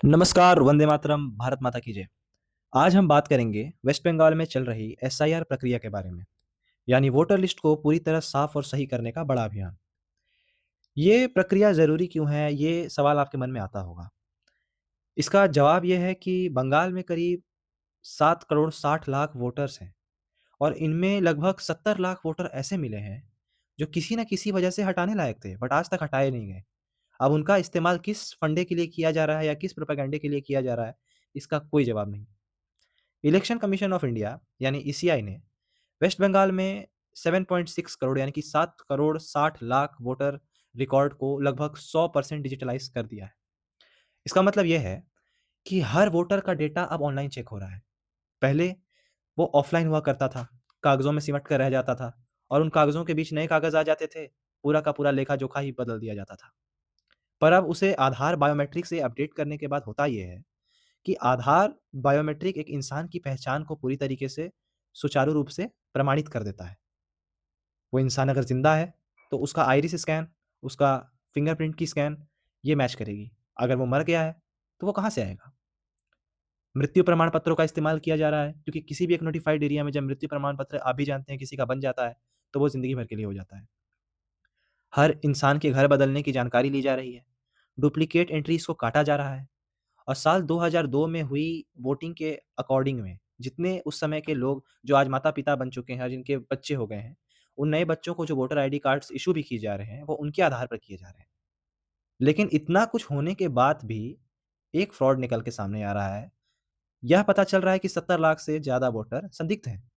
नमस्कार, वंदे मातरम, भारत माता की जय। आज हम बात करेंगे वेस्ट बंगाल में चल रही एसआईआर प्रक्रिया के बारे में, यानी वोटर लिस्ट को पूरी तरह साफ और सही करने का बड़ा अभियान। ये प्रक्रिया ज़रूरी क्यों है, ये सवाल आपके मन में आता होगा। इसका जवाब ये है कि बंगाल में करीब 7 करोड़ 60 लाख वोटर्स हैं और इनमें लगभग 70 लाख वोटर ऐसे मिले हैं, जो किसी न किसी वजह से हटाने लायक थे, बट आज तक हटाए नहीं गए। अब उनका इस्तेमाल किस फंडे के लिए किया जा रहा है या किस प्रोपेगेंडे के लिए किया जा रहा है, इसका कोई जवाब नहीं। इलेक्शन कमीशन ऑफ इंडिया यानी ईसीआई ने वेस्ट बंगाल में 7.6 करोड़ यानी कि 7 करोड़ 60 लाख वोटर रिकॉर्ड को लगभग 100% डिजिटलाइज कर दिया है। इसका मतलब यह है कि हर वोटर का डेटा अब ऑनलाइन चेक हो रहा है। पहले वो ऑफलाइन हुआ करता था, कागज़ों में सिमट कर रह जाता था और उन कागज़ों के बीच नए कागज़ आ जाते थे, पूरा का पूरा लेखा-जोखा ही बदल दिया जाता था। पर अब उसे आधार बायोमेट्रिक से अपडेट करने के बाद होता ये है कि आधार बायोमेट्रिक एक इंसान की पहचान को पूरी तरीके से सुचारू रूप से प्रमाणित कर देता है। वो इंसान अगर ज़िंदा है, तो उसका आइरिस स्कैन, उसका फिंगरप्रिंट की स्कैन ये मैच करेगी। अगर वो मर गया है, तो वो कहाँ से आएगा? मृत्यु प्रमाण पत्रों का इस्तेमाल किया जा रहा है क्योंकि किसी भी एक नोटिफाइड एरिया में जब मृत्यु प्रमाण पत्र आप भी जानते हैं किसी का बन जाता है, तो वो ज़िंदगी भर के लिए हो जाता है। हर इंसान के घर बदलने की जानकारी ली जा रही है। डुप्लिकेट एंट्रीज़ को काटा जा रहा है। और साल 2002 में हुई वोटिंग के अकॉर्डिंग में जितने उस समय के लोग जो आज माता-पिता बन चुके हैं, जिनके बच्चे हो गए हैं, उन नए बच्चों को जो वोटर आईडी कार्ड्स इश्यू भी किए जा रहे हैं, वो उनके आधार पर किए जा रहे हैं। लेकिन इतना कुछ होने के बाद भी एक फ्रॉड निकल के सामने आ रहा है। यह पता चल रहा है कि 70 लाख से ज़्यादा वोटर संदिग्ध हैं।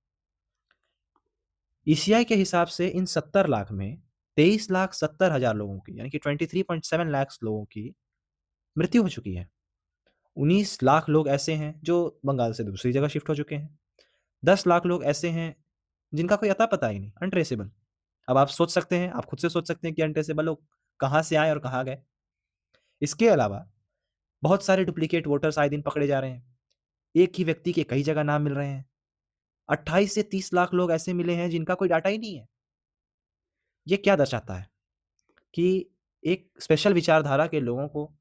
ईसीआई के हिसाब से इन 70 लाख में 23,70,000 लोगों की यानी कि 23.7 लाख लोगों की मृत्यु हो चुकी है। 19 लाख लोग ऐसे हैं जो बंगाल से दूसरी जगह शिफ्ट हो चुके हैं। 10 लाख लोग ऐसे हैं जिनका कोई अता-पता ही नहीं, अनट्रेसेबल। अब आप सोच सकते हैं, आप खुद से सोच सकते हैं कि अनट्रेसेबल लोग कहाँ से आए और कहाँ गए। इसके अलावा बहुत सारे डुप्लीकेट वोटर्स आए दिन पकड़े जा रहे हैं। एक ही व्यक्ति के कई जगह नाम मिल रहे हैं। 28 से 30 लाख लोग ऐसे मिले हैं जिनका कोई डाटा ही नहीं है। ये क्या दर्शाता है कि एक स्पेशल विचारधारा के लोगों को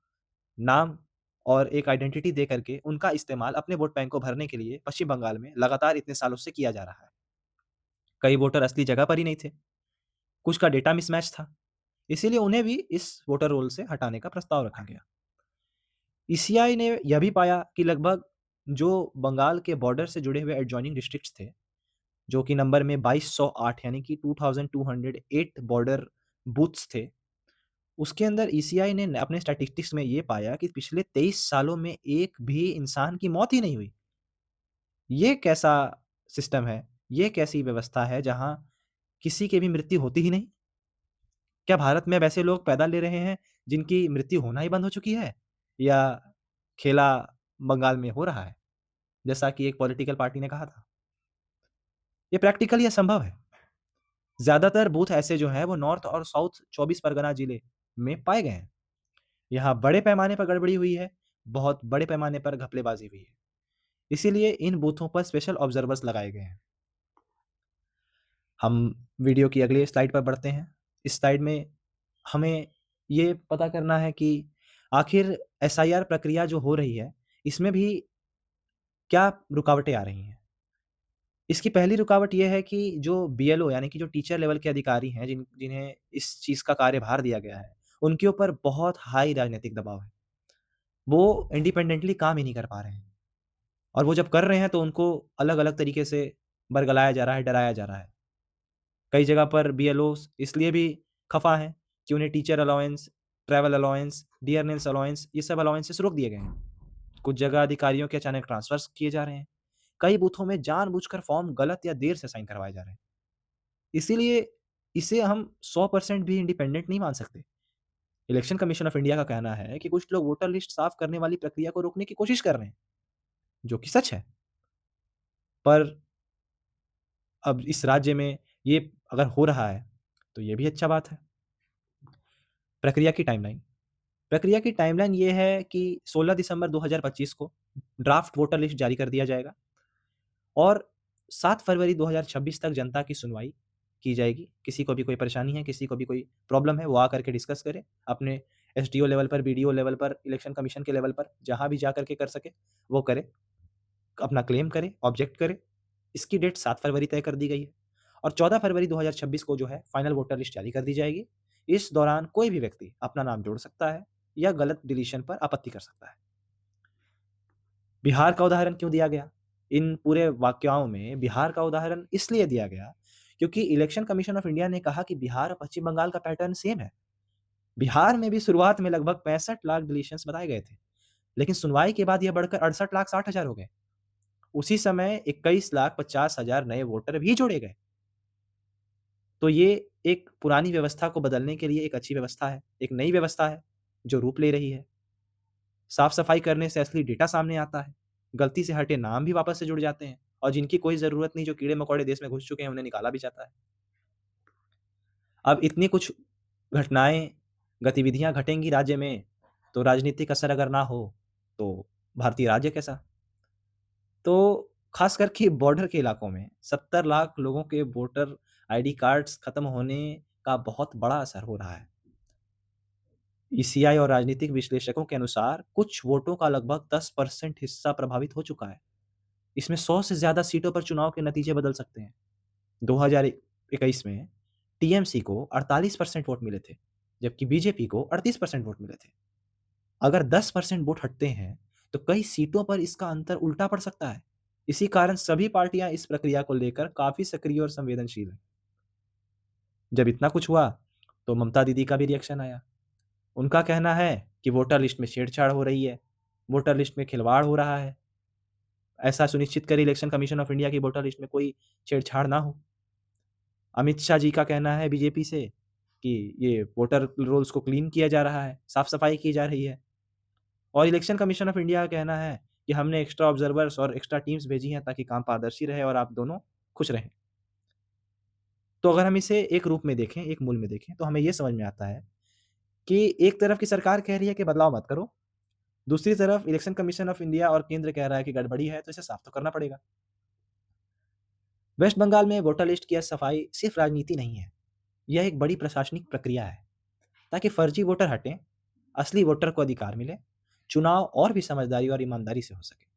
नाम और एक आइडेंटिटी दे करके उनका इस्तेमाल अपने वोट बैंक को भरने के लिए पश्चिम बंगाल में लगातार इतने सालों से किया जा रहा है। कई वोटर असली जगह पर ही नहीं थे, कुछ का डेटा मिसमैच था, इसीलिए उन्हें भी इस वोटर रोल से हटाने का प्रस्ताव रखा गया। ईसीआई ने यह भी पाया कि लगभग जो बंगाल के बॉर्डर से जुड़े हुए एडजॉइनिंग डिस्ट्रिक्ट्स थे, जो कि नंबर में 2208 यानी कि 2208 बॉर्डर बूथ्स थे, उसके अंदर ईसीआई ने अपने स्टैटिस्टिक्स में ये पाया कि पिछले 23 सालों में एक भी इंसान की मौत ही नहीं हुई। ये कैसा सिस्टम है? ये कैसी व्यवस्था है जहाँ किसी की भी मृत्यु होती ही नहीं? क्या भारत में अब ऐसे लोग पैदा ले रहे हैं जिनकी मृत्यु होना ही बंद हो चुकी है? या खेला बंगाल में हो रहा है? जैसा कि एक पॉलिटिकल पार्टी ने कहा था। ये प्रैक्टिकली असंभव है। ज़्यादातर बूथ ऐसे जो हैं वो नॉर्थ और साउथ 24 परगना जिले में पाए गए हैं। यहाँ बड़े पैमाने पर गड़बड़ी हुई है, बहुत बड़े पैमाने पर घपलेबाज़ी हुई है। इसीलिए इन बूथों पर स्पेशल ऑब्जर्वर्स लगाए गए हैं। हम वीडियो की अगली स्लाइड पर बढ़ते हैं। इस स्लाइड में हमें ये पता करना है कि आखिर एसआईआर प्रक्रिया जो हो रही है, इसमें भी क्या रुकावटें आ रही हैं? इसकी पहली रुकावट ये है कि जो बीएलओ यानी कि जो टीचर लेवल के अधिकारी हैं, जिन्हें इस चीज़ का कार्यभार दिया गया है, उनके ऊपर बहुत हाई राजनीतिक दबाव है। वो इंडिपेंडेंटली काम ही नहीं कर पा रहे हैं और वो जब कर रहे हैं, तो उनको अलग-अलग तरीके से बरगलाया जा रहा है, डराया जा रहा है। कई जगह पर बीएलओज़ इसलिए भी खफ़ा हैं कि उन्हें teacher allowance, travel allowance, dearness allowance ये सब अलाउंसेस रोक दिए गए हैं। कुछ जगह अधिकारियों के अचानक ट्रांसफ़र्स किए जा रहे हैं। कई बूथों में जानबूझकर फॉर्म गलत या देर से साइन करवाए जा रहे हैं। इसीलिए इसे हम 100% भी इंडिपेंडेंट नहीं मान सकते। इलेक्शन कमीशन ऑफ इंडिया का कहना है कि कुछ लोग वोटर लिस्ट साफ करने वाली प्रक्रिया को रोकने की कोशिश कर रहे हैं, जो कि सच है। पर अब इस राज्य में ये अगर हो रहा है, तो ये भी अच्छा बात है। प्रक्रिया की टाइमलाइन प्रक्रिया की टाइमलाइन ये है कि 16 दिसंबर 2025 को ड्राफ्ट वोटर लिस्ट जारी कर दिया जाएगा और 7 फरवरी 2026 तक जनता की सुनवाई की जाएगी। किसी को भी कोई परेशानी है, किसी को भी कोई प्रॉब्लम है, वो आकर के डिस्कस करे, अपने एसडीओ लेवल पर, बीडीओ लेवल पर, इलेक्शन कमीशन के लेवल पर जहाँ भी जा कर के कर सके, वो करे। अपना क्लेम करे, ऑब्जेक्ट करे। इसकी डेट 7 फरवरी तय कर दी गई है और 14 फरवरी 2026 को जो है फाइनल वोटर लिस्ट जारी कर दी जाएगी। इस दौरान कोई भी व्यक्ति अपना नाम जोड़ सकता है या गलत डिलीशन पर आपत्ति कर सकता है। बिहार का उदाहरण क्यों दिया गया? इन पूरे वाकयाओं में बिहार का उदाहरण इसलिए दिया गया क्योंकि इलेक्शन कमीशन ऑफ इंडिया ने कहा कि बिहार और पश्चिम बंगाल का पैटर्न सेम है। बिहार में भी शुरुआत में लगभग 65 लाख डिलीशंस बताए गए थे, लेकिन सुनवाई के बाद यह बढ़कर 68 लाख 60 हजार हो गए। उसी समय 21 लाख 50 हजार नए वोटर भी जोड़े गए। तो ये एक पुरानी व्यवस्था को बदलने के लिए एक अच्छी व्यवस्था है, एक नई व्यवस्था है जो रूप ले रही है। साफ-सफाई करने से असली डेटा सामने आता है। गलती से हटे नाम भी वापस से जुड़ जाते हैं और जिनकी कोई ज़रूरत नहीं, जो कीड़े-मकोड़े देश में घुस चुके हैं, उन्हें निकाला भी जाता है। अब इतनी कुछ घटनाएँ, गतिविधियाँ घटेंगी राज्य में, तो राजनीतिक असर अगर ना हो, तो भारतीय राज्य कैसा? तो ख़ासकर के बॉर्डर के इलाकों में 70 लाख लोगों के वोटर आईडी कार्ड्स खत्म होने का बहुत बड़ा असर हो रहा है। ईसीआई और राजनीतिक विश्लेषकों के अनुसार कुछ वोटों का लगभग 10% हिस्सा प्रभावित हो चुका है। इसमें 100 से ज़्यादा सीटों पर चुनाव के नतीजे बदल सकते हैं। 2021 में टीएमसी को 48% वोट मिले थे, जबकि बीजेपी को 38% वोट मिले थे। अगर 10% वोट हटते हैं, तो कई सीटों पर इसका अंतर उल्टा पड़ सकता है। इसी कारण सभी पार्टियां इस प्रक्रिया को लेकर काफ़ी सक्रिय और संवेदनशील हैं। जब इतना कुछ हुआ, तो ममता दीदी का भी रिएक्शन आया। उनका कहना है कि वोटर लिस्ट में छेड़छाड़ हो रही है, वोटर लिस्ट में खिलवाड़ हो रहा है। ऐसा सुनिश्चित करें इलेक्शन कमीशन ऑफ इंडिया की वोटर लिस्ट में कोई छेड़छाड़ ना हो। अमित शाह जी का कहना है बीजेपी से कि ये वोटर रोल्स को क्लीन किया जा रहा है, साफ-सफाई की जा रही है। और इलेक्शन कमीशन ऑफ इंडिया का कहना है कि हमने एक्स्ट्रा ऑब्जर्वर्स और एक्स्ट्रा टीम्स भेजी हैं ताकि काम पारदर्शी रहे और आप दोनों खुश रहें। तो अगर हम इसे एक रूप में देखें, एक मूल में देखें, तो हमें ये समझ में आता है कि एक तरफ की सरकार कह रही है कि बदलाव मत करो, दूसरी तरफ इलेक्शन कमीशन ऑफ इंडिया और केंद्र कह रहा है कि गड़बड़ी है, तो इसे साफ तो करना पड़ेगा। वेस्ट बंगाल में वोटर लिस्ट की सफाई सिर्फ राजनीति नहीं है, यह एक बड़ी प्रशासनिक प्रक्रिया है, ताकि फर्जी वोटर हटें, असली वोटर को अधिकार मिले, चुनाव और भी समझदारी और ईमानदारी से हो सके।